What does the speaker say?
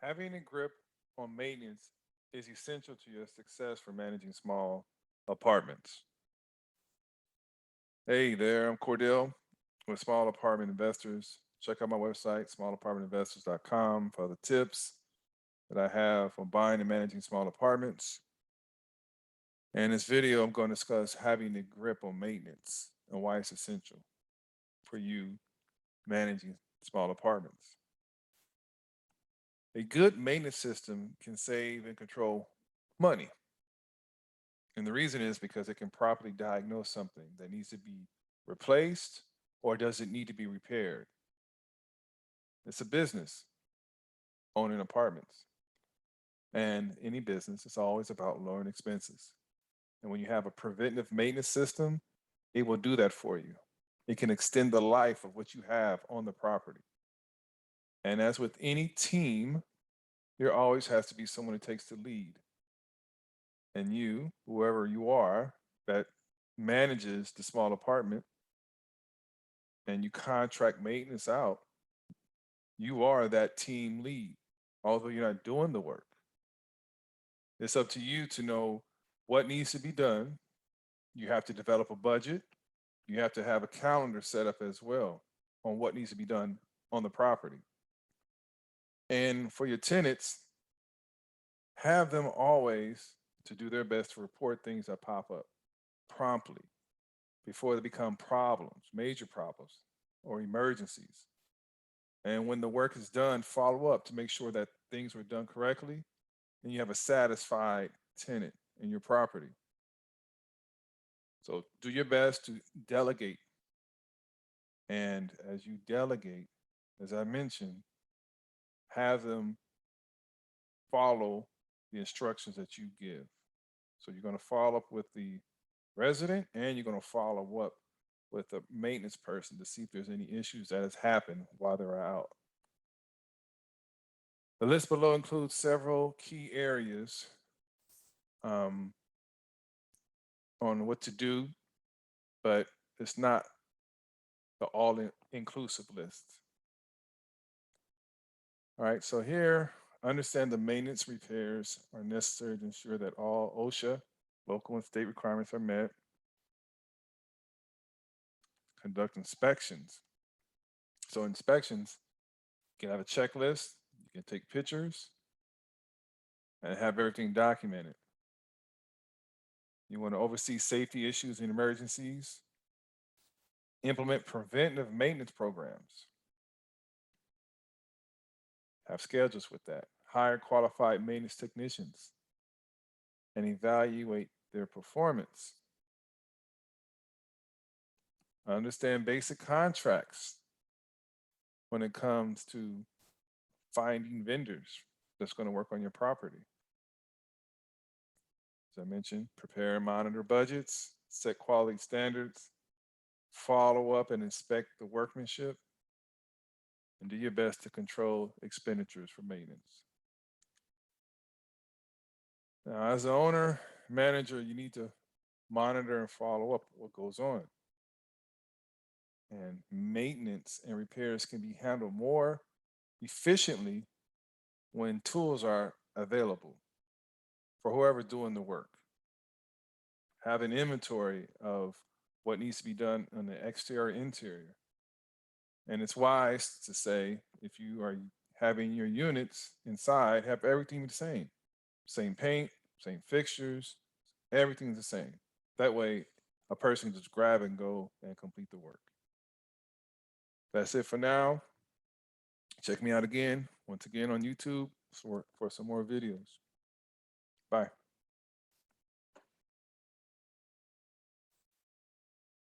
Having a grip on maintenance is essential to your success for managing small apartments. Hey there, I'm Cordell with Small Apartment Investors. Check out my website, smalapartmentinvestors.com, for other tips that I have on buying and managing small apartments. And in this video, I'm going to discuss having a grip on maintenance and why it's essential for you managing small apartments. A good maintenance system can save and control money. And the reason is because it can properly diagnose something that needs to be replaced or does it need to be repaired. It's a business owning apartments. And any business, it's always about lowering expenses. And when you have a preventive maintenance system, it will do that for you. It can extend the life of what you have on the property. And as with any team, there always has to be someone who takes the lead. And you, whoever you are, that manages the small apartment and you contract maintenance out, you are that team lead, although you're not doing the work. It's up to you to know what needs to be done. You have to develop a budget. You have to have a calendar set up as well on what needs to be done on the property. And for your tenants, have them always to do their best to report things that pop up promptly before they become problems, major problems, or emergencies. And when the work is done, follow up to make sure that things were done correctly and you have a satisfied tenant in your property. So do your best to delegate. And as you delegate, as I mentioned, have them follow the instructions that you give. So you're going to follow up with the resident and you're going to follow up with the maintenance person to see if there's any issues that has happened while they're out. The list below includes several key areas um, on what to do, but it's not the all inclusive list. All right, so here, understand the maintenance repairs are necessary to ensure that all OSHA, local and state requirements are met. Conduct inspections. So inspections, you can have a checklist, you can take pictures, and have everything documented. You want to oversee safety issues and emergencies. Implement preventive maintenance programs. Have schedules with that. Hire qualified maintenance technicians and evaluate their performance. Understand basic contracts when it comes to finding vendors that's going to work on your property. As I mentioned, prepare and monitor budgets, set quality standards, follow up and inspect the workmanship, and do your best to control expenditures for maintenance. Now, as an owner, manager, you need to monitor and follow up what goes on. And maintenance and repairs can be handled more efficiently when tools are available for whoever's doing the work. Have an inventory of what needs to be done on the exterior, interior. And it's wise to say, if you are having your units inside, have everything the same. Same paint, same fixtures, everything's the same. That way, a person can just grab and go and complete the work. That's it for now. Check me out again, once again on YouTube for some more videos. Bye.